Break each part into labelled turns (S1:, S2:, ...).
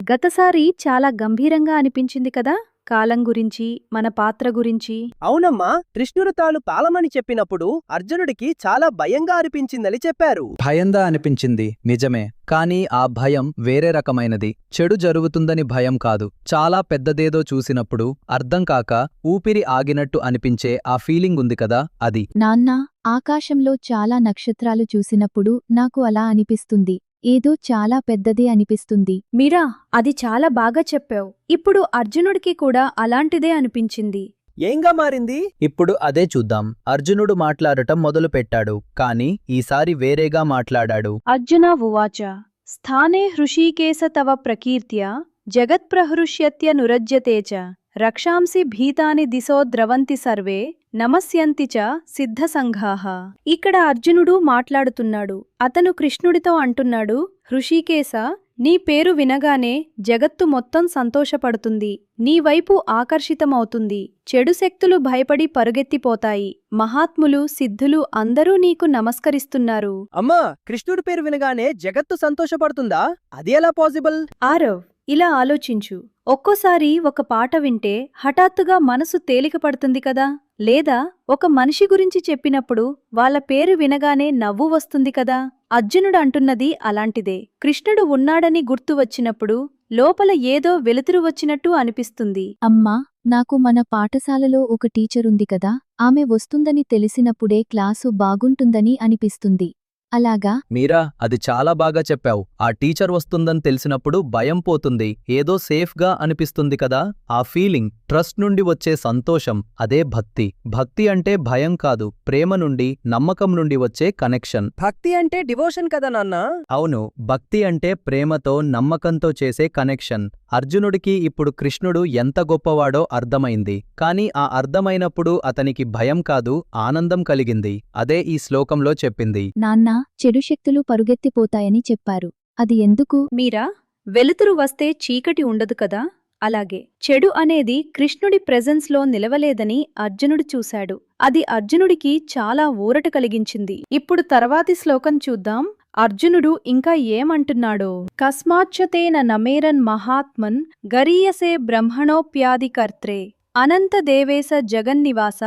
S1: గతసారి చాలా గంభీరంగా అనిపించింది కదా, కాలం గురించి, మన పాత్ర గురించి.
S2: అవునమ్మా, కృష్ణుడు తాను కాలమని చెప్పినప్పుడు అర్జునుడికి చాలా భయంగా అనిపించిందని చెప్పారు.
S3: భయంగా అనిపించింది నిజమే, కానీ ఆ భయం వేరే రకమైనది. చెడు జరుగుతుందని భయం కాదు, చాలా పెద్దదేదో చూసినప్పుడు అర్థం కాక ఊపిరి ఆగినట్టు అనిపించే ఆ ఫీలింగ్ ఉంది కదా, అది.
S4: నాన్నా, ఆకాశంలో చాలా నక్షత్రాలు చూసినప్పుడు నాకు అలా అనిపిస్తుంది. ఏదో చాలా పెద్దదే అనిపిస్తుంది.
S1: మీరా, అది చాలా బాగా చెప్పావు. ఇప్పుడు అర్జునుడికి కూడా అలాంటిదే అనిపించింది.
S2: ఏంగా మారింది?
S3: ఇప్పుడు అదే చూద్దాం. అర్జునుడు మాట్లాడటం మొదలుపెట్టాడు, కాని ఈసారి వేరేగా మాట్లాడాడు.
S1: అర్జున ఉవాచ స్థానే హృషీకేశ తవ ప్రకీర్త్యా జగత్ప్రహృష్యత్య నురజ్యతే చ రక్షాంసి భీతాని దిశో ద్రవంతి సర్వే నమస్యంతి చ సిద్ధసంఘాః. ఇక్కడ అర్జునుడు మాట్లాడుతున్నాడు. అతను కృష్ణుడితో అంటున్నాడు, హృషీకేశ, నీ పేరు వినగానే జగత్తు మొత్తం సంతోషపడుతుంది, నీవైపు ఆకర్షితమవుతుంది. చెడు శక్తులు భయపడి పరుగెత్తిపోతాయి. మహాత్ములు, సిద్ధులు అందరూ నీకు నమస్కరిస్తున్నారు.
S2: అమ్మా, కృష్ణుడి పేరు వినగానే జగత్తు సంతోషపడుతుందా? అది ఎలా పాసిబుల్?
S1: ఆరవ్, ఇలా ఆలోచించు. ఒక్కోసారి ఒక పాట వింటే హఠాత్తుగా మనసు తేలికపడుతుంది కదా, లేదా ఒక మనిషి గురించి చెప్పినప్పుడు వాళ్ళ పేరు వినగానే నవ్వు వస్తుంది కదా. అర్జునుడు అంటున్నది అలాంటిదే. కృష్ణుడు ఉన్నాడని గుర్తు వచ్చినప్పుడు లోపల ఏదో వెలుతురు వచ్చినట్టు అనిపిస్తుంది.
S4: అమ్మా, నాకు మన పాఠశాలలో ఒక టీచరుంది కదా, ఆమె వస్తుందని తెలిసినప్పుడే క్లాసు బాగుంటుందని అనిపిస్తుంది. అలాగా?
S3: మీరా, అది చాలా బాగా చెప్పావు. ఆ టీచర్ వస్తుందని తెలిసినప్పుడు భయం పోతుంది, ఏదో సేఫ్గా అనిపిస్తుంది కదా. ఆ ఫీలింగ్, ట్రస్ట్ నుండి వచ్చే సంతోషం, అదే భక్తి. భక్తి అంటే భయం కాదు, ప్రేమ నుండి, నమ్మకం నుండి వచ్చే కనెక్షన్.
S2: భక్తి అంటే డివోషన్ కదా నాన్నా?
S3: అవును, భక్తి అంటే ప్రేమతో, నమ్మకంతో చేసే కనెక్షన్. అర్జునుడికి ఇప్పుడు కృష్ణుడు ఎంత గొప్పవాడో అర్థమైంది. కాని ఆ అర్థమైనప్పుడు అతనికి భయం కాదు, ఆనందం కలిగింది. అదే ఈ శ్లోకంలో చెప్పింది.
S4: నాన్నా, చెడు శక్తులు పరుగెత్తిపోతాయని చెప్పారు. అది ఎందుకు?
S1: మీరా, వెలుతురు వస్తే చీకటి ఉండదు కదా, అలాగే చెడు అనేది కృష్ణుడి ప్రెజెన్స్లో నిలవలేదని అర్జునుడు చూశాడు. అది అర్జునుడికి చాలా ఊరట కలిగించింది. ఇప్పుడు తర్వాతి శ్లోకం చూద్దాం. అర్జునుడు ఇంకా ఏమంటున్నాడో. కస్మాచ్చతేన నమేరన్ మహాత్మన్ గరీయసే బ్రహ్మణోప్యాదికర్త్రే అనంత దేవేశ జగన్నివాస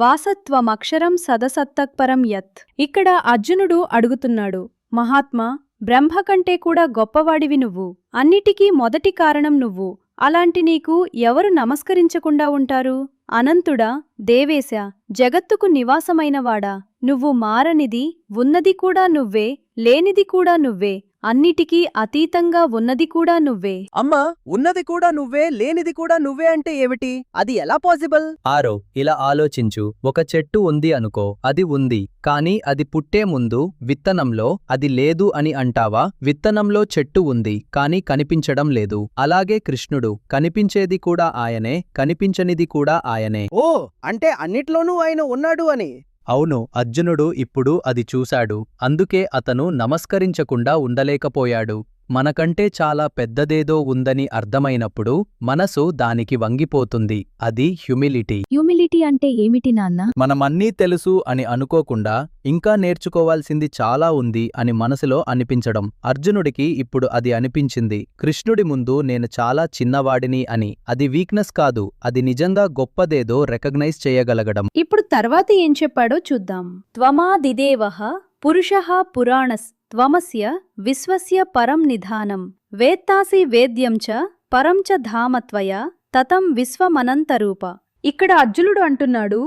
S1: వాసత్వమక్షరం సదసత్తక్పరం యత్. ఇక్కడ అర్జునుడు అడుగుతున్నాడు, మహాత్మా, బ్రహ్మ కంటే కూడా గొప్పవాడివి నువ్వు, అన్నిటికీ మొదటి కారణం నువ్వు. అలాంటి నీకు ఎవరు నమస్కరించకుండా ఉంటారు? అనంతుడా, దేవేశ, జగత్తుకు నివాసమైనవాడా, నువ్వు మారనిది, ఉన్నది కూడా నువ్వే, లేనిది కూడా నువ్వే, అన్నిటికీ అతీతంగా ఉన్నది కూడా నువ్వే.
S2: అమ్మా, ఉన్నది కూడా నువ్వే, లేనిది కూడా నువ్వే అంటే ఏమిటి? అది ఎలా పాసిబుల్?
S3: ఆరో, ఇలా ఆలోచించు. ఒక చెట్టు ఉంది అనుకో, అది ఉంది, కానీ అది పుట్టే ముందు విత్తనంలో అది లేదు అని అంటావా? విత్తనంలో చెట్టు ఉంది, కానీ కనిపించడం లేదు. అలాగే కృష్ణుడు, కనిపించేది కూడా ఆయనే, కనిపించనిది కూడా ఆయనే.
S2: ఓ, అంటే అన్నిట్లోనూ ఆయన ఉన్నాడు అని.
S3: అవును, అర్జునుడు ఇప్పుడు అది చూశాడు. అందుకే అతను నమస్కరించకుండా ఉండలేకపోయాడు. మనకంటే చాలా పెద్దదేదో ఉందని అర్థమైనప్పుడు మనసు దానికి వంగిపోతుంది. అది హ్యూమిలిటీ.
S4: హ్యూమిలిటీ అంటే ఏమిటి నాన్నా?
S3: మనమన్నీ తెలుసు అని అనుకోకుండా ఇంకా నేర్చుకోవాల్సింది చాలా ఉంది అని మనసులో అనిపించడం. అర్జునుడికి ఇప్పుడు అది అనిపించింది. కృష్ణుడి ముందు నేను చాలా చిన్నవాడిని అని. అది వీక్నెస్ కాదు, అది నిజంగా గొప్పదేదో రికగ్నైజ్ చేయగలగడం.
S1: ఇప్పుడు తర్వాత ఏం చెప్పాడో చూద్దాం. త్వమాదిదేవః పురుషః పురాణస్ త్వమస్య విశ్వస్య పరం నిధానం వేత్తాసి వేద్యం చ పరం చ ధామ త్వయా తతం విశ్వమనంతరూప. ఇక్కడ అర్జునుడు అంటున్నాడు,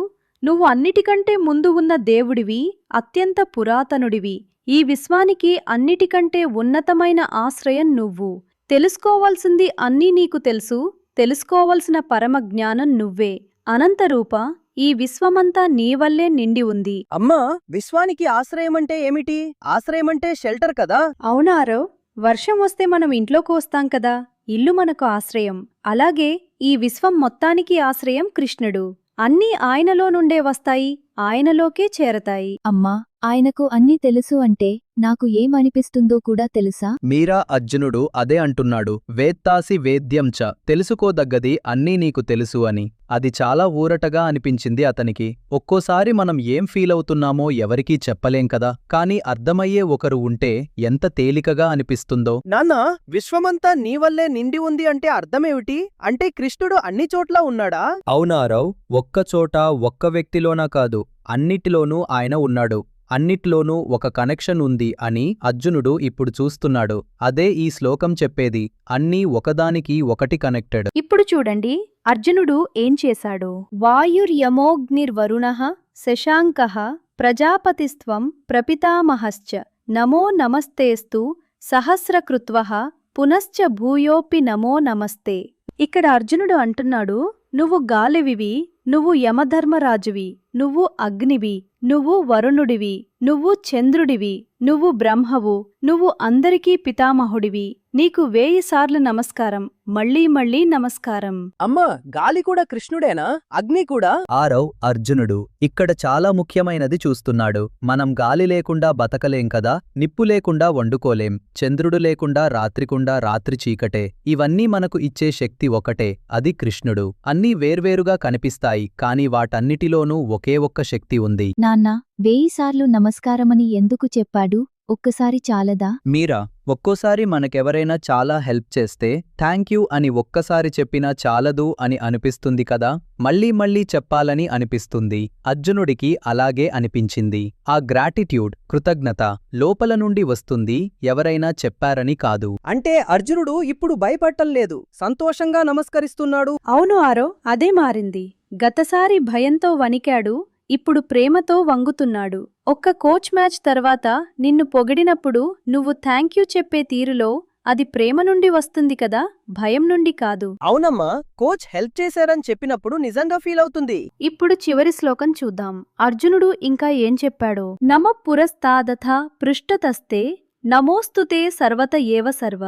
S1: నువ్వు అన్నిటికంటే ముందు ఉన్న దేవుడివి, అత్యంత పురాతనుడివి. ఈ విశ్వానికి అన్నిటికంటే ఉన్నతమైన ఆశ్రయం నువ్వు. తెలుసుకోవాల్సింది అన్నీ నీకు తెలుసు, తెలుసుకోవలసిన పరమజ్ఞానం నువ్వే. అనంతరూప, ఈ విశ్వమంతా నీవల్లే నిండి ఉంది.
S2: అమ్మా, విశ్వానికి ఆశ్రయమంటే ఏమిటి? ఆశ్రయమంటే షెల్టర్ కదా?
S1: అవునారో, వర్షం వస్తే మనం ఇంట్లోకి వస్తాం కదా, ఇల్లు మనకు ఆశ్రయం. అలాగే ఈ విశ్వం మొత్తానికి ఆశ్రయం కృష్ణుడు. అన్నీ ఆయనలో నుండే వస్తాయి, ఆయనలోకే చేరతాయి.
S4: అమ్మా, ఆయనకు అన్నీ తెలుసు అంటే నాకు ఏమనిపిస్తుందో కూడా తెలుసా?
S3: మీరా అర్జునుడు అదే అంటున్నాడు. వేత్తాసి వేద్యం చ, తెలుసుకోదగ్గది అన్నీ నీకు తెలుసు అని. అది చాలా ఊరటగా అనిపించింది అతనికి. ఒక్కోసారి మనం ఏం ఫీలవుతున్నామో ఎవరికీ చెప్పలేం కదా, కానీ అర్థమయ్యే ఒకరు ఉంటే ఎంత తేలికగా అనిపిస్తుందో.
S2: నాన్న, విశ్వమంతా నీ వల్లే నిండి ఉంది అంటే అర్థమేమిటి? అంటే కృష్ణుడు అన్ని చోట్ల ఉన్నాడా?
S3: అవునారావ్, ఒక్కచోట ఒక్క వ్యక్తిలోనా కాదు, అన్నిటిలోనూ ఆయన ఉన్నాడు. అన్నిట్లోనూ ఒక కనెక్షన్ ఉంది అని అర్జునుడు ఇప్పుడు చూస్తున్నాడు. అదే ఈ శ్లోకం చెప్పేది. అన్నీ ఒకదానికి ఒకటి కనెక్టెడ్.
S1: ఇప్పుడు చూడండి అర్జునుడు ఏం చేశాడు. వాయుర్యమోగ్నిర్వరుణః శశాంకః ప్రజాపతిస్త్వం ప్రపితామహశ్చ నమో నమస్తేస్తు సహస్రకృత్వః పునశ్చ భూయోపి నమో నమస్తే. ఇక్కడ అర్జునుడు అంటున్నాడు, నువ్వు గాలివివి, నువ్వు యమధర్మరాజువి, నువ్వు అగ్నివి, నువ్వు వరుణుడివి, నువ్వు చంద్రుడివి, నువ్వు బ్రహ్మవు, నువ్వు అందరికీ పితామహుడివి, నీకు 1000 సార్లు నమస్కారం, మళ్ళీ మళ్ళీ నమస్కారం.
S2: అమ్మా, గాలి కూడా కృష్ణుడేనా? అగ్ని కూడా?
S3: ఆరవ్, అర్జునుడు ఇక్కడ చాలా ముఖ్యమైనది చూస్తున్నాడు. మనం గాలి లేకుండా బతకలేం కదా, నిప్పు లేకుండా వండుకోలేం, చంద్రుడు లేకుండా రాత్రికుండా రాత్రి చీకటే. ఇవన్నీ మనకు ఇచ్చే శక్తి ఒకటే, అది కృష్ణుడు. అన్నీ వేర్వేరుగా కనిపిస్తాయి, కానీ వాటన్నిటిలోనూ ఒకే ఒక్క శక్తి ఉంది.
S4: నాన్న, 1000 సార్లు నమస్కారమని ఎందుకు చెప్పాడు? ఒక్కసారి చాలదా?
S3: మీరా, ఒక్కోసారి మనకెవరైనా చాలా హెల్ప్ చేస్తే థ్యాంక్ యూ అని ఒక్కసారి చెప్పినా చాలదు అని అనిపిస్తుంది కదా, మళ్ళీ మళ్ళీ చెప్పాలని అనిపిస్తుంది. అర్జునుడికి అలాగే అనిపించింది. ఆ గ్రాటిట్యూడ్, కృతజ్ఞత లోపల నుండి వస్తుంది, ఎవరైనా చెప్పారని కాదు.
S2: అంటే అర్జునుడు ఇప్పుడు భయపట్టంలేదు, సంతోషంగా నమస్కరిస్తున్నాడు.
S1: అవును ఆరో, అదే మారింది. గతసారి భయంతో వణికాడు, ఇప్పుడు ప్రేమతో వంగుతున్నాడు. ఒక్క కోచ్ మ్యాచ్ తర్వాత నిన్ను పొగిడినప్పుడు నువ్వు థ్యాంక్యూ చెప్పే తీరులో అది ప్రేమ నుండి వస్తుంది కదా, భయం నుండి కాదు.
S2: అవునమ్మా, కోచ్ హెల్ప్ చేశారని చెప్పినప్పుడు నిజంగా ఫీల్ అవుతుంది.
S1: ఇప్పుడు చివరి శ్లోకం చూద్దాం. అర్జునుడు ఇంకా ఏం చెప్పాడో. నమ పురస్తాదథ పృష్ఠతస్తే నమోస్తుతే సర్వత ఏవ సర్వ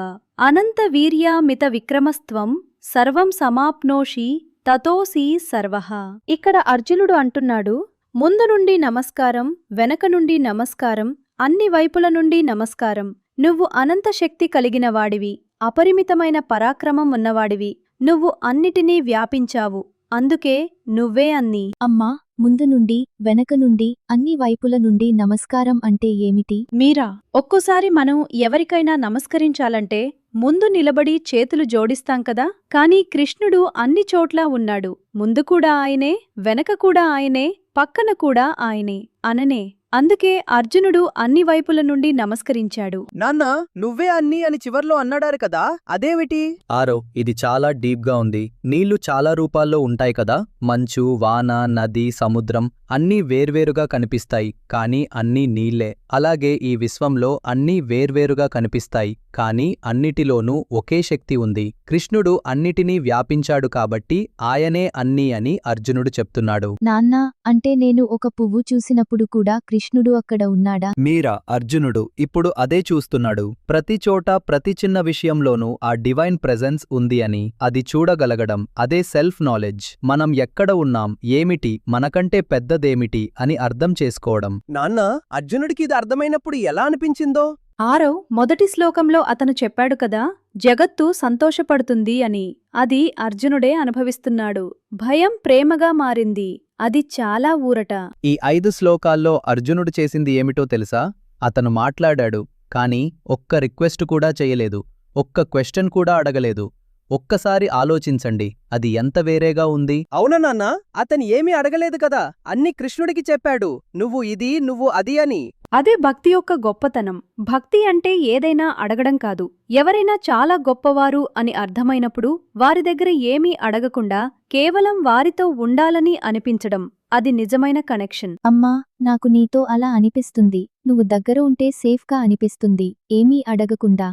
S1: అనంత వీర్యామిత విక్రమస్త్వం సర్వం సమాప్నోషి తతోసి సర్వః. ఇక్కడ అర్జునుడు అంటున్నాడు, ముందు నుండి నమస్కారం, వెనక నుండి నమస్కారం, అన్ని వైపుల నుండి నమస్కారం. నువ్వు అనంత శక్తి కలిగినవాడివి, అపరిమితమైన పరాక్రమం ఉన్నవాడివి, నువ్వు అన్నిటినీ వ్యాపించావు, అందుకే నువ్వే అన్నీ.
S4: అమ్మా, ముందు నుండి వెనక నుండి అన్ని వైపుల నుండి నమస్కారం అంటే ఏమిటి?
S1: మీరా, ఒక్కోసారి మనం ఎవరికైనా నమస్కరించాలంటే ముందు నిలబడి చేతులు జోడిస్తాం కదా, కానీ కృష్ణుడు అన్ని చోట్లా ఉన్నాడు. ముందు కూడా ఆయనే, వెనక కూడా ఆయనే, పక్కన కూడా ఆయనే అననే. అందుకే అర్జునుడు అన్ని వైపుల నుండి నమస్కరించాడు.
S2: నాన్నా, నువ్వే అన్నీ అని చివర్లో అన్నాడారు కదా, అదేమిటి?
S3: ఆరవ్, ఇది చాలా డీప్గా ఉంది. నీళ్లు చాలా రూపాల్లో ఉంటాయి కదా, మంచు, వాన, నది, సముద్రం అన్నీ వేర్వేరుగా కనిపిస్తాయి, కానీ అన్నీ నీళ్లే. అలాగే ఈ విశ్వంలో అన్నీ వేర్వేరుగా కనిపిస్తాయి, కానీ అన్నిటిలోనూ ఒకే శక్తి ఉంది. కృష్ణుడు అన్నిటినీ వ్యాపించాడు కాబట్టి ఆయనే అన్నీ అని అర్జునుడు చెప్తున్నాడు.
S4: నాన్నా, అంటే నేను ఒక పువ్వు చూసినప్పుడు కూడా కృష్ణుడు అక్కడ ఉన్నాడా?
S3: మీరా, అర్జునుడు ఇప్పుడు అదే చూస్తున్నాడు. ప్రతి చోట ప్రతి చిన్న విషయంలోనూ ఆ డివైన్ ప్రెజెన్స్ ఉంది అని, అది చూడగలగడం, అదే సెల్ఫ్ నాలెడ్జ్. మనం ఎక్కడ ఉన్నాం, ఏమిటి, మనకంటే పెద్దదేమిటి అని అర్థం చేసుకోవడం.
S2: నాన్న, అర్జునుడికి ఇది అర్థమైనప్పుడు ఎలా అనిపించిందో?
S1: ఆరవ్, మొదటి శ్లోకంలో అతను చెప్పాడు కదా, జగత్తు సంతోషపడుతుంది అని. అది అర్జునుడే అనుభవిస్తున్నాడు. భయం ప్రేమగా మారింది. అది చాలా ఊరట.
S3: ఈ 5 శ్లోకాల్లో అర్జునుడు చేసింది ఏమిటో తెలుసా? అతను మాట్లాడాడు, కానీ ఒక్క రిక్వెస్ట్ కూడా చేయలేదు, ఒక్క క్వశ్చన్ కూడా అడగలేదు. ఒక్కసారి ఆలోచించండి, అది ఎంత వేరేగా ఉంది.
S2: అవునా నాన్న, అతను ఏమీ అడగలేదు కదా, అన్ని కృష్ణుడికి చెప్పాడు, నువ్వు ఇది, నువ్వు అది అని.
S1: అదే భక్తి యొక్క గొప్పతనం. భక్తి అంటే ఏదైనా అడగడం కాదు. ఎవరైనా చాలా గొప్పవారు అని అర్థమైనప్పుడు వారి దగ్గర ఏమీ అడగకుండా కేవలం వారితో ఉండాలని అనిపించడం, అది నిజమైన కనెక్షన్.
S4: అమ్మా, నాకు నీతో అలా అనిపిస్తుంది. నువ్వు దగ్గర ఉంటే సేఫ్గా అనిపిస్తుంది, ఏమీ అడగకుండా.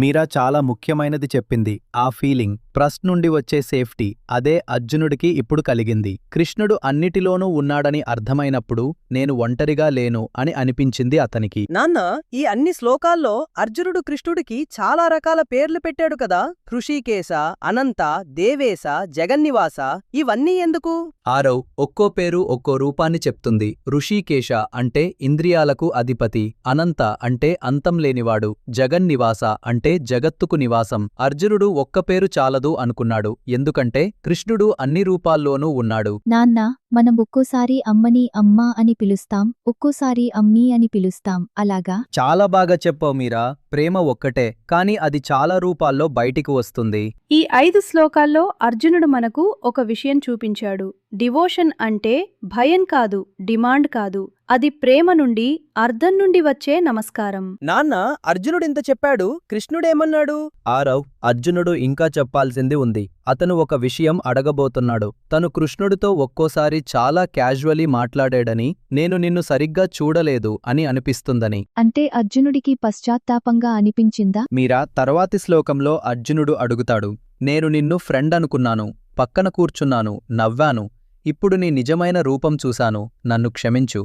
S3: మీరా చాలా ముఖ్యమైనది చెప్పింది. ఆ ఫీలింగ్, ట్రస్ట్ నుండి వచ్చే సేఫ్టీ, అదే అర్జునుడికి ఇప్పుడు కలిగింది. కృష్ణుడు అన్నిటిలోనూ ఉన్నాడని అర్థమైనప్పుడు నేను ఒంటరిగా లేను అని అనిపించింది అతనికి.
S2: నాన్న, ఈ అన్ని శ్లోకాల్లో అర్జునుడు కృష్ణుడికి అర్జునుడికి చాలా రకాల పేర్లు పెట్టాడు కదా, హృషికేశ, అనంత, దేవేశ, జగన్నివాస. ఇవన్నీ ఎందుకు?
S3: ఆరవ్ ఒక్కో పేరు ఒక్కో రూపాన్ని చెప్తుంది. ఋషికేశ అంటే ఇంద్రియాలకు అధిపతి, అనంత అంటే అంతం లేనివాడు, జగన్నివాస అంటే జగత్తుకు నివాసం. అర్జునుడు ఒక్క పేరు చాలదు అనుకున్నాడు, ఎందుకంటే కృష్ణుడు అన్ని రూపాల్లోనూ ఉన్నాడు.
S4: నాన్న, మనం ఒక్కోసారి అమ్మని అమ్మా అని పిలుస్తాం, ఒక్కోసారి అమ్మీ అని పిలుస్తాం, అలాగా?
S3: చాలా బాగా చెప్పావు మీరా. ప్రేమ ఒక్కటే, కాని అది చాలా రూపాల్లో బయటికి వస్తుంది.
S1: ఈ 5 శ్లోకాల్లో అర్జునుడు మనకు ఒక విషయం చూపించాడు. డివోషన్ అంటే భయం కాదు, డిమాండ్ కాదు, అది ప్రేమ నుండి, అర్థం నుండి వచ్చే నమస్కారం.
S2: నాన్న, అర్జునుడింత చెప్పాడు, కృష్ణుడేమన్నాడు?
S3: ఆరవ్, అర్జునుడు ఇంకా చెప్పాల్సింది ఉంది. అతను ఒక విషయం అడగబోతున్నాడు. తను కృష్ణుడితో ఒక్కోసారి చాలా క్యాజువలీ మాట్లాడాడని, నేను నిన్ను సరిగ్గా చూడలేదు అని అనిపిస్తుందని.
S4: అంటే అర్జునుడికి పశ్చాత్తాపంగా అనిపించిందా?
S3: మీరా తర్వాతి శ్లోకంలో అర్జునుడు అడుగుతాడు, నేను నిన్ను ఫ్రెండ్ అనుకున్నాను, పక్కన కూర్చున్నాను, నవ్వాను, ఇప్పుడు నీ నిజమైన రూపం చూశాను, నన్ను క్షమించు.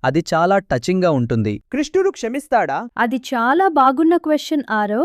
S3: అది చాలా టచింగ్గా ఉంటుంది.
S2: కృష్ణుడు క్షమిస్తాడా?
S1: అది చాలా బాగున్న క్వశ్చన్ ఆరో.